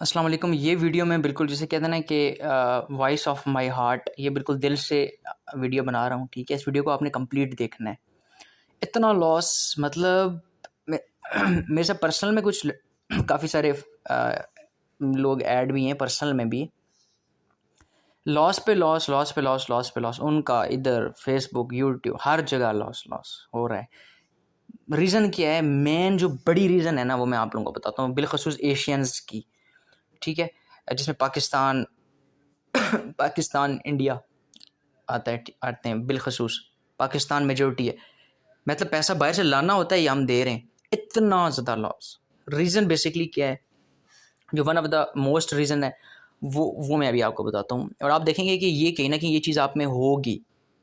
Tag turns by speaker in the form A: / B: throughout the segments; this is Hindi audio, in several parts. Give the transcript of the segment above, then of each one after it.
A: अस्सलाम वालेकुम। ये वीडियो में बिल्कुल जिसे कहते हैं ना कि वॉइस ऑफ माय हार्ट, ये बिल्कुल दिल से वीडियो बना रहा हूँ। ठीक है, इस वीडियो को आपने कंप्लीट देखना है। इतना लॉस मतलब मैं मेरे साथ पर्सनल में कुछ काफ़ी सारे लोग ऐड भी हैं पर्सनल में भी। लॉस पे लॉस, लॉस पे लॉस, लॉस पे लॉस, उनका इधर फेसबुक, यूट्यूब, हर जगह लॉस लॉस हो रहा है। रीज़न क्या है? मेन जो बड़ी रीज़न है ना, वो मैं आप लोगों को बताता हूँ, बिलखसूस एशियंस की। ठीक है, जिसमें पाकिस्तान पाकिस्तान, इंडिया आते हैं बिलखसूस। पाकिस्तान मेजॉरिटी है, मतलब पैसा बाहर से लाना होता है, ये हम दे रहे हैं। इतना ज़्यादा लॉस। रीज़न बेसिकली क्या है? जो one of the most reason है वो मैं अभी आपको बताता हूँ, और आप देखेंगे कि ये कहीं ना कहीं ये चीज़ आप में होगी,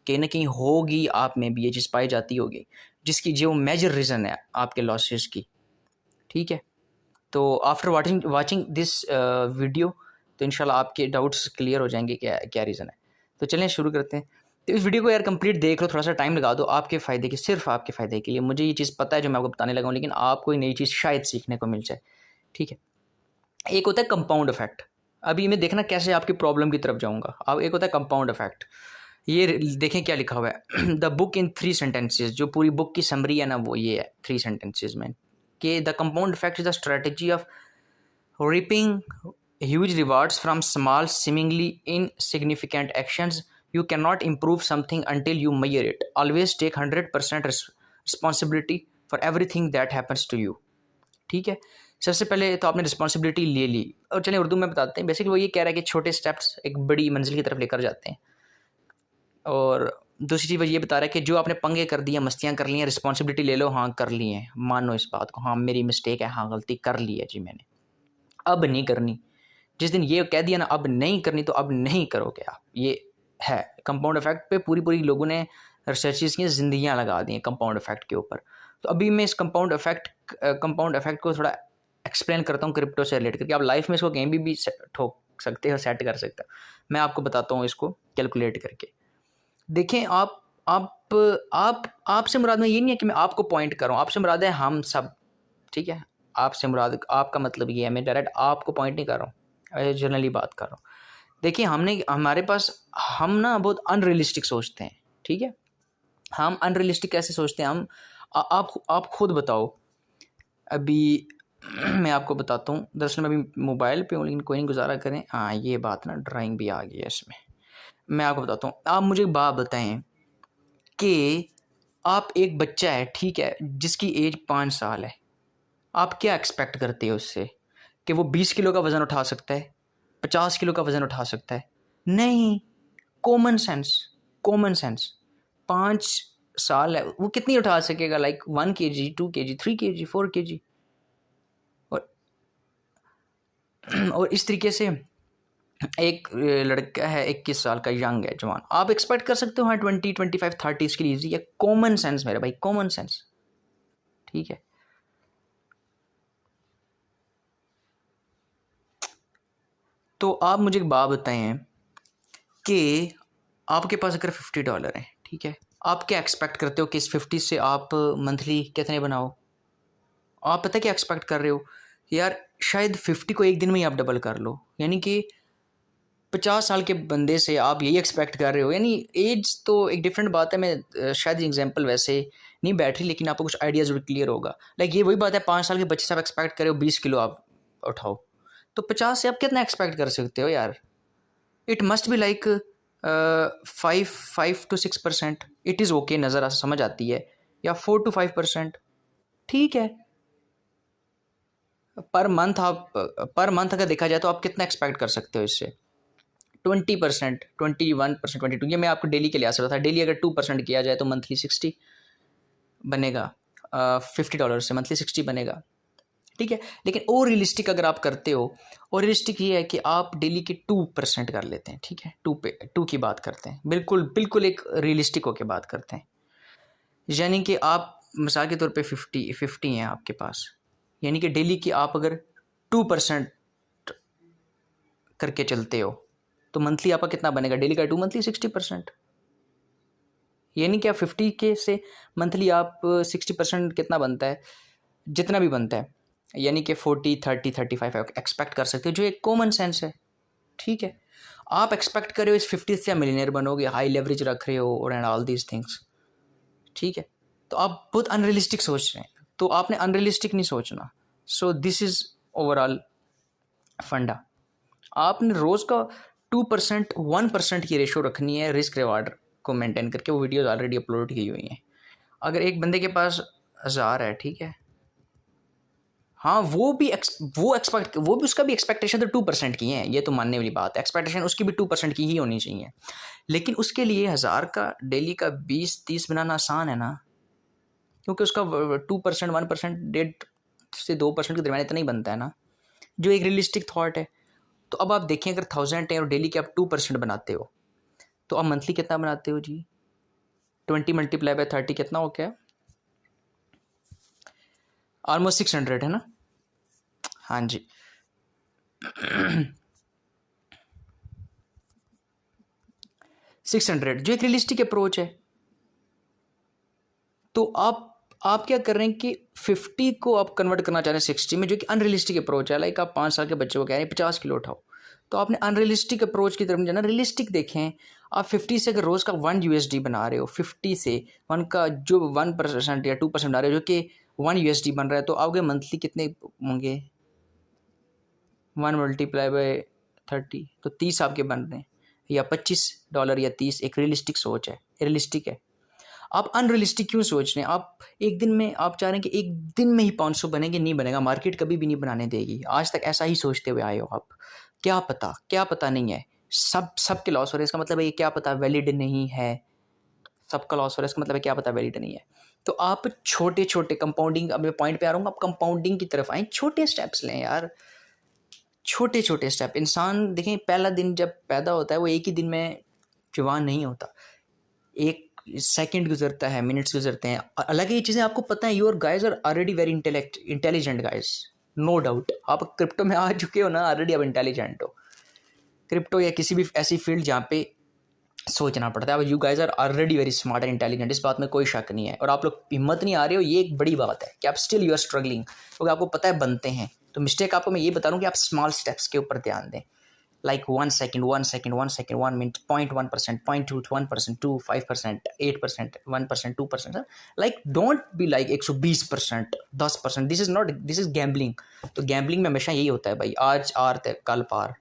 A: कहीं ना कहीं होगी, आप में भी ये चीज़ पाई जाती होगी, जिसकी जो मेजर रीज़न है आपके लॉसेस की। ठीक है, तो आफ्टर वाचिंग दिस वीडियो तो इंशाल्लाह आपके डाउट्स क्लियर हो जाएंगे क्या क्या रीज़न है। तो चलें शुरू करते हैं। तो इस वीडियो को यार कंप्लीट देख लो, थोड़ा सा टाइम लगा दो, आपके फ़ायदे के, सिर्फ आपके फ़ायदे के लिए। मुझे ये चीज़ पता है जो मैं आपको बताने लगा हूँ, लेकिन आपको कोई नई चीज़ शायद सीखने को मिल जाए। ठीक है, एक होता है कंपाउंड इफेक्ट। अभी मैं देखना कैसे आपकी प्रॉब्लम की तरफ जाऊँगा। अब एक होता है कंपाउंड इफेक्ट। ये देखें क्या लिखा हुआ है द बुक इन 3 सेंटेंसेस। जो पूरी बुक की समरी है ना, वो ये है 3 सेंटेंसेस में कि the compound effect is the strategy of reaping huge rewards from small, seemingly insignificant actions. You cannot improve something until you measure it. Always take 100% responsibility for everything that happens to you. ठीक है, सबसे पहले तो आपने रिस्पॉन्सिबिलिटी ले ली, और चलिए उर्दू में बताते हैं। बेसिकली वो ये कह रहा है कि छोटे स्टेप्स एक बड़ी मंजिल की तरफ लेकर जाते हैं। और दूसरी चीज़ वो ये बता रहा है कि जो आपने पंगे कर दिए, मस्तियाँ कर ली हैं, रिस्पॉन्सिबिलिटी ले लो, हाँ कर ली हैं, मानो इस बात को, हाँ मेरी मिस्टेक है, हाँ गलती कर ली है जी मैंने, अब नहीं करनी। जिस दिन ये कह दिया ना अब नहीं करनी, तो अब नहीं करोगे आप। ये है कंपाउंड इफेक्ट पे पूरी पूरी लोगों ने रिसर्चेस की जिंदगियां लगा दी हैं कंपाउंड इफेक्ट के ऊपर। तो अभी मैं इस कंपाउंड इफेक्ट को थोड़ा एक्सप्लेन करता हूँ क्रिप्टो से रिलेट करके। आप लाइफ में इसको कहीं भी ठोक सकते हो, सेट कर सकते हो। मैं आपको बताता हूँ इसको कैलकुलेट करके। देखें आपसे मुराद में ये नहीं है कि मैं आपको पॉइंट कर रहा हूँ, आपसे मुराद है हम सब। ठीक है, आपसे मुराद, आपका मतलब ये है, मैं डायरेक्ट आपको पॉइंट नहीं कर रहा हूँ, जनरली बात कर रहा हूँ। देखिए हमारे पास, हम ना बहुत अनरियलिस्टिक सोचते हैं। ठीक है, हम अनरियलिस्टिक कैसे सोचते हैं? हम आप खुद बताओ। अभी मैं आपको बताता हूँ। दरअसल मैं अभी मोबाइल पे हूँ, लेकिन कोई नहीं, गुजारा करें। हाँ ये बात ना, ड्राइंग भी आ गई है इसमें। मैं आपको बताता हूँ, आप मुझे एक बात बताएं कि आप एक बच्चा है, ठीक है, जिसकी एज 5 साल है। आप क्या एक्सपेक्ट करते हो उससे? कि वो 20 किलो का वज़न उठा सकता है, 50 किलो का वज़न उठा सकता है? नहीं। Common sense, common sense. 5 साल है, वो कितनी उठा सकेगा? Like 1 kg, 2 kg, 3 kg, 4 kg। और और इस तरीके से एक लड़का है 21 साल का, यंग है, जवान। आप एक्सपेक्ट कर सकते हो हाँ 20, 25, 30 इसके लिए ईजी है। कॉमन सेंस मेरे भाई, कॉमन सेंस। ठीक है, तो आप मुझे एक बात बताएं कि आपके पास अगर $50 है, ठीक है, आप क्या एक्सपेक्ट करते हो कि इस 50 से आप मंथली कितने बनाओ? आप पता क्या एक्सपेक्ट कर रहे हो? यार शायद 50 को एक दिन में ही आप डबल कर लो। यानी कि 50 साल के बंदे से आप यही एक्सपेक्ट कर रहे हो। यानी एज तो एक डिफरेंट बात है। मैं शायद एग्जांपल वैसे नहीं बैठ रही, लेकिन आपको कुछ आइडियाज़ क्लियर होगा। लाइक ये वही बात है, 5 साल के बच्चे से आप एक्सपेक्ट कर रहे हो 20 किलो आप उठाओ, तो 50 से आप कितना एक्सपेक्ट कर सकते हो यार? It must be like 5 to 6%। It is okay, नज़र समझ आती है। या 4 to 5%, ठीक है। पर मंथ अगर देखा जाए तो आप कितना एक्सपेक्ट कर सकते हो इससे? 20%, 21%, 22। ये मैं आपको डेली के लिहाज से बताया। डेली अगर 2% किया जाए तो मंथली 60 बनेगा। $50 से मंथली 60 बनेगा। ठीक है, लेकिन और रियलिस्टिक अगर आप करते हो, और रियलिस्टिक ये है कि आप डेली के 2% कर लेते हैं। ठीक है, 2 की बात करते हैं, बिल्कुल बिल्कुल एक रियलिस्टिक होकर बात करते हैं। यानी कि आप मिसाल के तौर पे 50 हैं आपके पास, यानी कि डेली की आप अगर 2% करके चलते हो तो मंथली आपका कितना बनेगा? डेली का 2 मंथली 60%। यानी कि आप 50 के से मंथली आप 60% कितना बनता है? जितना भी बनता है यानी कि 40 30 35 एक्सपेक्ट कर सकते हो, जो एक कॉमन सेंस है। ठीक है, आप एक्सपेक्ट कर रहे हो इस 50 से मिलीनियर बनोगे, हाई लेवरेज रख रहे हो और एंड ऑल दीज थिंग्स। ठीक है, तो आप बहुत अनरियलिस्टिक सोच रहे हैं, तो आपने अनरियलिस्टिक नहीं सोचना। सो दिस इज ओवरऑल फंडा। आपने रोज़ का 2% 1% की रेशो रखनी है रिस्क रिवार्ड को मेंटेन करके। वो वीडियोज़ ऑलरेडी अपलोड की हुई हैं। अगर एक बंदे के पास 1000 है, ठीक है, हाँ वो भी उसका भी एक्सपेक्टेशन तो 2% की है, ये तो मानने वाली बात है। एक्सपेक्टेशन उसकी भी 2% की ही होनी चाहिए, लेकिन उसके लिए 1000 का डेली का 20-30 बनाना आसान है ना, क्योंकि उसका 2% 1% 1.5 से 2% के दरमियान इतना ही बनता है ना, जो एक रियलिस्टिक थॉट है। तो अब आप देखें, अगर 1000 है और डेली के आप 2% बनाते हो, तो आप मंथली कितना बनाते हो जी? 20 मल्टीप्लाई बाय 30 कितना हो गया? ऑलमोस्ट 600 है ना। हाँ जी। 600 जो एक रियलिस्टिक अप्रोच है। तो आप क्या कर रहे हैं कि 50 को आप कन्वर्ट करना चाह रहे हैं 60 में, जो कि अनरियलिस्टिक अप्रोच है। लाइक आप 5 साल के बच्चे को कह रहे हैं 50 किलो उठाओ, तो आपने अनरियलिस्टिक अप्रोच की तरफ जाना। रियलिस्टिक देखें, आप 50 से अगर रोज़ का 1 USD बना रहे हो, 50 से 1 का जो 1% या 2% बना रहे हो, जो कि 1 USD बन रहा है, तो आपके मंथली कितने होंगे? 1 मल्टीप्लाई बाय 30, तो 30 आपके बन रहे हैं, या $25 या 30। एक रियलिस्टिक सोच है, रियलिस्टिक है। आप अनरियलिस्टिक क्यों सोच रहे हैं? आप एक दिन में आप चाह रहे हैं कि एक दिन में ही 500 बनेंगे, नहीं बनेगा। मार्केट कभी भी नहीं बनाने देगी। आज तक ऐसा ही सोचते हुए आए हो आप। क्या पता नहीं है। सबके लॉस हो रहे हैं, इसका मतलब है ये क्या पता वैलिड नहीं है। सबका लॉस हो रहा है, इसका मतलब है क्या पता वैलिड नहीं है। तो आप छोटे छोटे कंपाउंडिंग, अब मैं पॉइंट पे आ रहा हूँ, आप कंपाउंडिंग की तरफ आए, छोटे स्टेप्स लें यार। छोटे छोटे स्टेप। इंसान देखें, पहला दिन जब पैदा होता है वो एक ही दिन में जवान नहीं होता। एक सेकंड गुजरता है, मिनट्स गुजरते हैं। अलग ही चीज़ें आपको पता है। Your guys are already very intelligent guys, no doubt. आप क्रिप्टो में आ चुके हो ना, ऑलरेडी आप इंटेलिजेंट हो। क्रिप्टो या किसी भी ऐसी फील्ड जहाँ पे सोचना पड़ता है, अब you guys are already very smart and intelligent, इस बात में कोई शक नहीं है। और आप लोग हिम्मत नहीं आ रहे हो, ये एक बड़ी बात है कि आप स्टिल यू आर स्ट्रगलिंग, क्योंकि आपको पता है बनते हैं। तो मिस्टेक आपको मैं ये बता रहा हूँ कि आप स्मॉल स्टेप्स के ऊपर ध्यान दें। like 1 second, 1 second, 1 second, 1 minute, 0.1%, 0.2, 1%, 2, 5%, 8%, 1%, 2%. Like don't be like 120%, 10%. This is gambling. तो गैम्बलिंग में हमेशा यही होता है भाई, आज आर तक कल पार।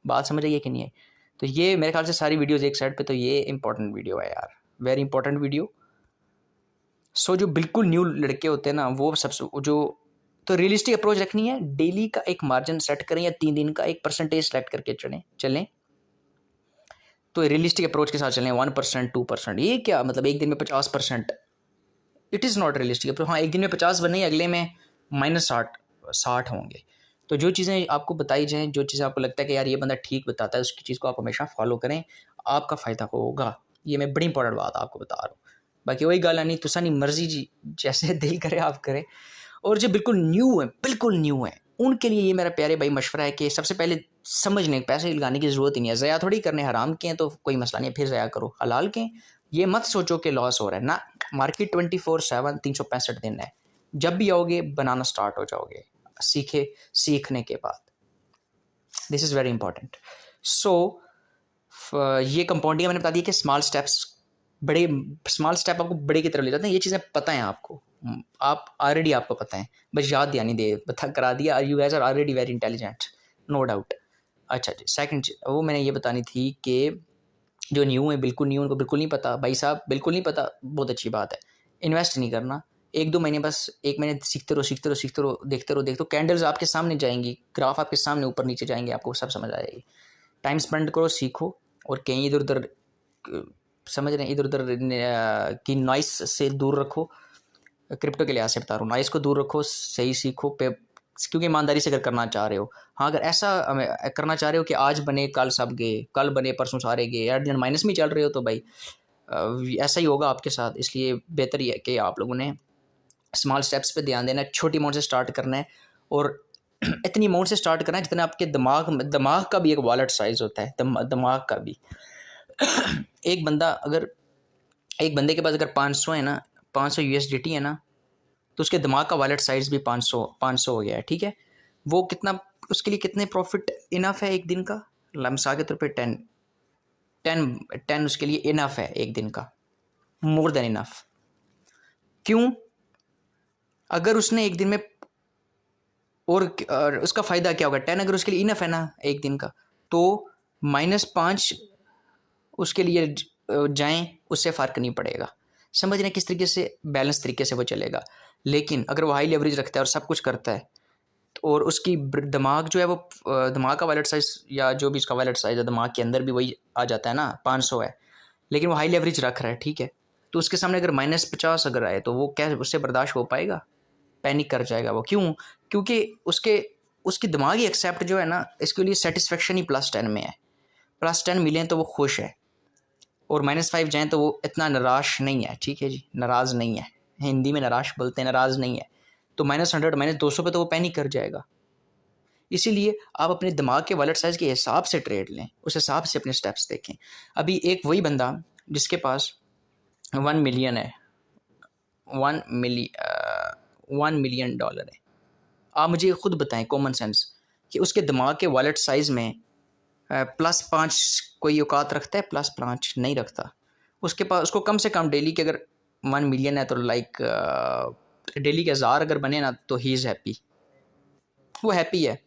A: बात समझ रही है कि नहीं है? तो ये मेरे ख्याल से सारी वीडियोस एक साइड पे, तो ये इंपॉर्टेंट वीडियो है यार, वेरी इंपॉर्टेंट वीडियो। सो जो बिल्कुल न्यू लड़के होते हैं ना, वो सबसे जो, तो रियलिस्टिक अप्रोच रखनी है। डेली का एक मार्जिन सेट करें या 3 दिन का एक परसेंटेज सेलेक्ट करके चलें। तो रियलिस्टिक अप्रोच के साथ चलें। 1% 2%, ये क्या मतलब एक दिन में 50%? It is not realistic approach. हाँ, एक दिन में 50 बने, अगले में -60 होंगे। तो जो चीज़ें आपको बताई जाएँ, जो चीज़ें आपको लगता है कि यार ये बंदा ठीक बताता है, उसकी चीज़ को आप हमेशा फॉलो करें, आपका फ़ायदा होगा। ये मैं बड़ी इंपॉर्टेंट बात आपको बता रहा हूँ। बाकी वही गल है, नहीं तुसा नहीं मर्जी जी, जैसे दिल करे आप करें। और जो बिल्कुल न्यू है, उनके लिए ये मेरा प्यारे भाई मशवरा है कि सबसे पहले समझ लें, पैसे लगाने की ज़रूरत ही नहीं है। ज़या थोड़ी करने, हराम के हैं तो कोई मसला नहीं है, फिर ज़या करो। हलाल के ये मत सोचो कि लॉस हो रहा है ना। मार्केट 24/7 365 दिन है। जब भी आओगे बनाना स्टार्ट हो जाओगे, सीखने के बाद। This is very important. So ये कंपाउंडिंग मैंने बता दिया कि स्मॉल स्टेप आपको बड़े की तरफ ले जाते हैं। ये चीज़ें पता है आपको, आप ऑलरेडी आपको पता है, बस याद यानी दे बता करा दिया। You guys are already very intelligent, no doubt. अच्छा जी, सेकंड वो मैंने ये बतानी थी कि जो न्यू है, बिल्कुल न्यू, उनको बिल्कुल नहीं पता। भाई साहब बिल्कुल नहीं पता, बहुत अच्छी बात है। इन्वेस्ट नहीं करना, 1-2 महीने, बस 1 महीने सीखते रहो, देखते रहो। कैंडल्स आपके सामने जाएंगी, ग्राफ आपके सामने ऊपर नीचे जाएंगे, आपको सब समझ आ जाएगी। टाइम स्पेंड करो, सीखो, और कहीं इधर उधर समझ रहे हैं, इधर उधर की नॉइस से दूर रखो। क्रिप्टो के लिहाज से बता रहा हूँ, नॉइस को दूर रखो, सही सीखो पे, क्योंकि ईमानदारी से अगर करना चाह रहे हो। हाँ, अगर ऐसा करना चाह रहे हो कि आज बने कल सब गए, कल बने परसों सारे गए, यार माइनस में चल रहे हो, तो भाई ऐसा ही होगा आपके साथ। इसलिए बेहतर ये है कि आप लोगों ने स्मॉल स्टेप्स पे ध्यान देना है, छोटी अमाउंट से स्टार्ट करना है, और इतनी अमाउंट से स्टार्ट करना है जितना आपके दिमाग का भी एक वॉलेट साइज होता है, दिमाग का भी। एक बंदे के पास अगर 500 है ना, 500 USDT है ना, तो उसके दिमाग का वॉलेट साइज़ भी 500 हो गया है, ठीक है। वो कितना, उसके लिए कितने प्रॉफिट इनफ है एक दिन का? मिसाल के तौर पे 10 उसके लिए इनफ है एक दिन का, मोर देन इनफ। क्यों? अगर उसने एक दिन में और उसका फ़ायदा क्या होगा? 10 अगर उसके लिए इनफ है ना एक दिन का, तो -5 उसके लिए जाएं, उससे फ़र्क नहीं पड़ेगा। समझ रहे हैं किस तरीके से बैलेंस तरीके से वो चलेगा। लेकिन अगर वो हाई लेवरेज रखता है और सब कुछ करता है, और उसकी दिमाग जो है वो दिमाग का वॉलेट साइज़ या जो भी उसका वॉलेट साइज़ है दिमाग के अंदर भी वही आ जाता है ना, 500 है, लेकिन वो हाई लेवरेज रख रहा है, ठीक है। तो उसके सामने अगर -50 अगर आए तो वो क्या उससे बर्दाश्त हो पाएगा? पैनिक कर जाएगा वो। क्यों? क्योंकि उसकी दिमागी एक्सेप्ट जो है ना, इसके लिए सेटिस्फेक्शन ही +10 में है। +10 मिलें तो वो खुश है, और -5 जाएँ तो वो इतना निराश नहीं है, ठीक है जी, नाराज़ नहीं है। हिंदी में निराश बोलते हैं, नाराज़ नहीं है। तो -100 -200 पे तो वो पैनिक कर जाएगा। इसीलिए आप अपने दिमाग के वॉलेट साइज़ के हिसाब से ट्रेड लें, उस हिसाब से अपने स्टेप्स देखें। अभी एक वही बंदा जिसके पास 1 मिलियन है, 1 मिलियन डॉलर है। आप मुझे खुद बताएं कॉमन सेंस कि उसके दिमाग के वॉलेट साइज़ में +5 कोई औकात रखता है? +5 नहीं रखता। उसके पास, उसको कम से कम डेली के अगर 1 मिलियन है तो लाइक डेली के 1000 अगर बने ना तो ही इज़ हैप्पी, वो हैप्पी है।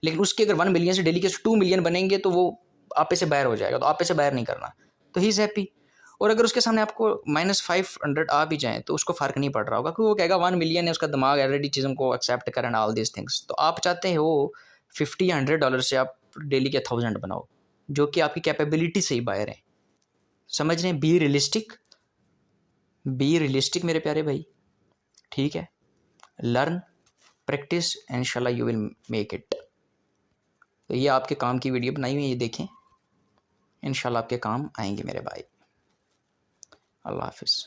A: लेकिन उसके अगर 1 मिलियन से डेली के 2 मिलियन बनेंगे तो वो आपे से बाहर हो जाएगा, तो आपे से बाहर नहीं करना, तो ही इज़ हैप्पी। और अगर उसके सामने आपको -500 आ भी जाएँ तो उसको फ़र्क नहीं पड़ रहा होगा, क्योंकि वो कहेगा 1 मिलियन है, उसका दिमाग ऑलरेडी चीज़ों को एक्सेप्ट करे एंड ऑल दीज़ थिंग्स। तो आप चाहते हो 50 या $100 से आप डेली के 1000 बनाओ, जो कि आपकी कैपेबिलिटी से ही बाहर है। समझ रहे हैं? बी रियलिस्टिक मेरे प्यारे भाई, ठीक है। लर्न, प्रैक्टिस, इंशाल्लाह यू विल मेक इट। तो ये आपके काम की वीडियो बनाई हुई है, ये देखें, इंशाल्लाह आपके काम आएंगे मेरे भाई। अल्लाह हाफिज़।